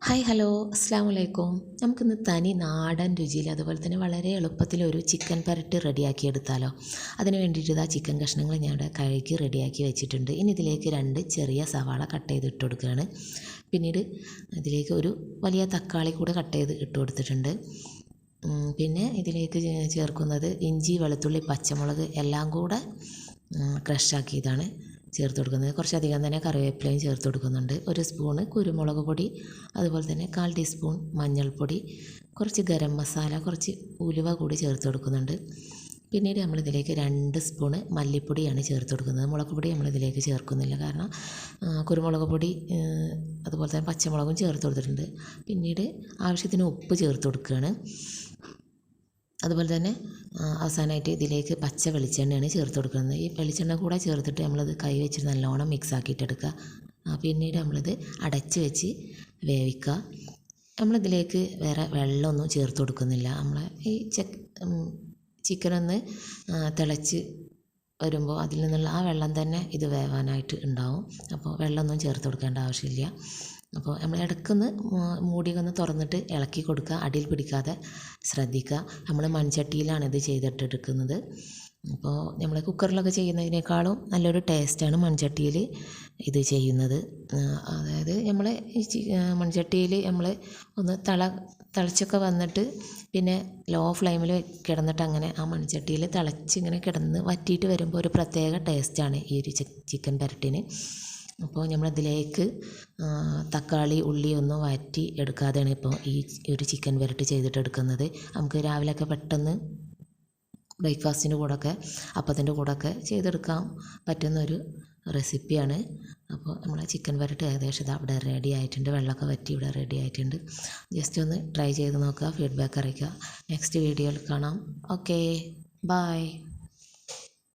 Hi hello അസ്സാം വലൈക്കും. നമുക്കിന്ന് തനി നാടൻ രുചിയിൽ അതുപോലെ തന്നെ വളരെ എളുപ്പത്തിലൊരു ചിക്കൻ പരട്ട് റെഡിയാക്കി എടുത്താലോ. അതിന് വേണ്ടിയിട്ട് ഇതാ ചിക്കൻ കഷ്ണങ്ങൾ ഞാൻ ഇവിടെ കഴുകി റെഡിയാക്കി വെച്ചിട്ടുണ്ട്. ഇനി ഇതിലേക്ക് 2 ചെറിയ സവാള കട്ട് ചെയ്ത് ഇട്ട് കൊടുക്കുകയാണ്. പിന്നീട് ഇതിലേക്ക് ഒരു വലിയ തക്കാളി കൂടെ കട്ട് ചെയ്ത് ഇട്ട് കൊടുത്തിട്ടുണ്ട്. പിന്നെ ഇതിലേക്ക് ചേർക്കുന്നത് ഇഞ്ചി, വെളുത്തുള്ളി, പച്ചമുളക് എല്ലാം കൂടെ ക്രഷാക്കിയതാണ് ചേർത്ത് കൊടുക്കുന്നത്. കുറച്ചധികം തന്നെ കറിവേപ്പിലയും ചേർത്ത് കൊടുക്കുന്നുണ്ട്. 1 സ്പൂണ് കുരുമുളക് പൊടി, അതുപോലെ തന്നെ 1/4 ടീസ്പൂൺ മഞ്ഞൾപ്പൊടി, കുറച്ച് ഗരം മസാല, കുറച്ച് ഉലുവ കൂടി ചേർത്ത് കൊടുക്കുന്നുണ്ട്. പിന്നീട് നമ്മളിതിലേക്ക് 2 സ്പൂണ് മല്ലിപ്പൊടിയാണ് ചേർത്ത് കൊടുക്കുന്നത്. മുളക് പൊടി നമ്മളിതിലേക്ക് ചേർക്കുന്നില്ല, കാരണം കുരുമുളക് പൊടി അതുപോലെ തന്നെ പച്ചമുളകും ചേർത്ത് കൊടുത്തിട്ടുണ്ട്. പിന്നീട് ആവശ്യത്തിന് ഉപ്പ് ചേർത്ത് കൊടുക്കുകയാണ്. അതുപോലെ തന്നെ അവസാനമായിട്ട് ഇതിലേക്ക് പച്ച വെളിച്ചെണ്ണയാണ് ചേർത്ത് കൊടുക്കുന്നത്. ഈ വെളിച്ചെണ്ണ കൂടെ ചേർത്തിട്ട് നമ്മളത് കൈ വെച്ചിട്ട് നല്ലോണം മിക്സ് ആക്കിയിട്ടെടുക്കുക. പിന്നീട് നമ്മളിത് അടച്ച് വെച്ച് വേവിക്കുക. നമ്മളിതിലേക്ക് വേറെ വെള്ളമൊന്നും ചേർത്ത് കൊടുക്കുന്നില്ല. നമ്മൾ ഈ ചിക്കനൊന്ന് തിളച്ച് വരുമ്പോൾ അതിൽ നിന്നുള്ള ആ വെള്ളം തന്നെ ഇത് വേവാനായിട്ട് ഉണ്ടാവും. അപ്പോൾ വെള്ളമൊന്നും ചേർത്ത് കൊടുക്കേണ്ട ആവശ്യമില്ല. അപ്പോൾ നമ്മൾ ഇടയ്ക്കൊന്ന് മൂടിയൊന്ന് തുറന്നിട്ട് ഇളക്കി കൊടുക്കുക, അടിയിൽ പിടിക്കാതെ ശ്രദ്ധിക്കുക. നമ്മൾ മൺചട്ടിയിലാണ് ഇത് ചെയ്തിട്ടെടുക്കുന്നത്. അപ്പോൾ നമ്മൾ കുക്കറിലൊക്കെ ചെയ്യുന്നതിനേക്കാളും നല്ലൊരു ടേസ്റ്റാണ് മൺചട്ടിയിൽ ഇത് ചെയ്യുന്നത്. അതായത് നമ്മൾ ഈ മൺചട്ടിയിൽ നമ്മൾ ഒന്ന് തിളച്ചൊക്കെ വന്നിട്ട് പിന്നെ ലോ ഫ്ലെയിമിൽ കിടന്നിട്ട് അങ്ങനെ ആ മൺചട്ടിയിൽ തിളച്ചിങ്ങനെ കിടന്ന് വറ്റിയിട്ട് വരുമ്പോൾ ഒരു പ്രത്യേക ടേസ്റ്റാണ് ഈ ഒരു ചിക്കൻ പരട്ടിന്. അപ്പോൾ നമ്മളതിലേക്ക് തക്കാളി, ഉള്ളി ഒന്നും വഴറ്റി എടുക്കാതെയാണ് ഇപ്പോൾ ഈ ഒരു ചിക്കൻ വരട്ട് ചെയ്തിട്ടെടുക്കുന്നത്. നമുക്ക് രാവിലെയൊക്കെ പെട്ടെന്ന് ബ്രേക്ക്ഫാസ്റ്റിൻ്റെ കൂടെയൊക്കെ അപ്പത്തിൻ്റെ കൂടെയൊക്കെ ചെയ്തെടുക്കാൻ പറ്റുന്നൊരു റെസിപ്പിയാണ്. അപ്പോൾ നമ്മളെ ചിക്കൻ വരട്ട് ഏകദേശം ഇത് അവിടെ റെഡി ആയിട്ടുണ്ട്. വെള്ളമൊക്കെ വറ്റി ഇവിടെ റെഡി ആയിട്ടുണ്ട്. ജസ്റ്റ് ഒന്ന് ട്രൈ ചെയ്ത് നോക്കുക, ഫീഡ്ബാക്ക് അറിയിക്കുക. നെക്സ്റ്റ് വീഡിയോയിൽ കാണാം. Okay, by.